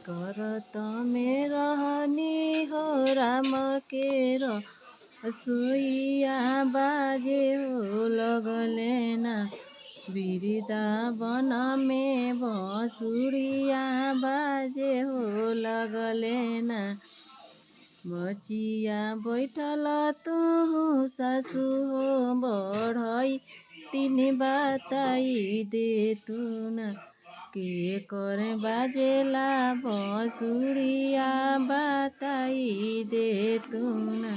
करत में रहनी हो राम के रसोईया बाजे हो लगले ना वृंदावन में बांसुरिया बाजे हो लगले ना बचिया बैठल तू सासु हो बढ़ई तीन बताई दे तू ना के करे बाजेला बांसुरिया बताई दे तू ना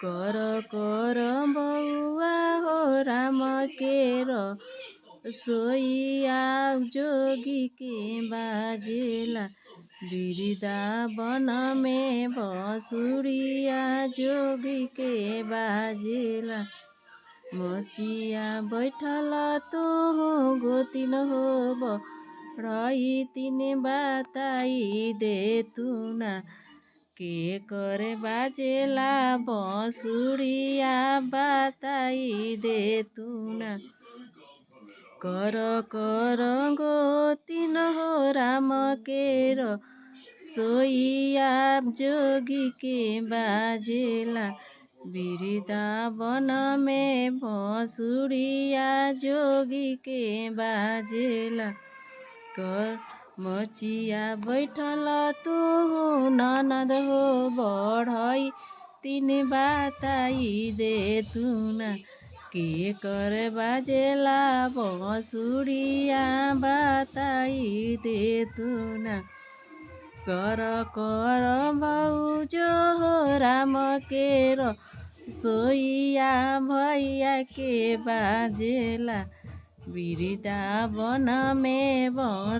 कर कर बउआ हो राम के रसोईया जोगी के बाजेला वृंदावन में बांसुरिया जोगी के बाजेला मचिया बैठल तो हो गोतिन हो बढ़ई तीन बताई दे तू ना के करे बाजेला बांसुरिया बताई दे तू ना कर कर गोतिन हो राम के रसोईया जोगी के बाजेला वृंदावन में बांसुरिया जोगी के बाजेला कर मचिया बैठल तू ननद हो बढ़ई तीन बताई दे तू ना के कर बाजेला बांसुरिया बताई दे तू ना कर कर भाउजो हो राम के रसोईया भैया के बाजेला वृंदावन में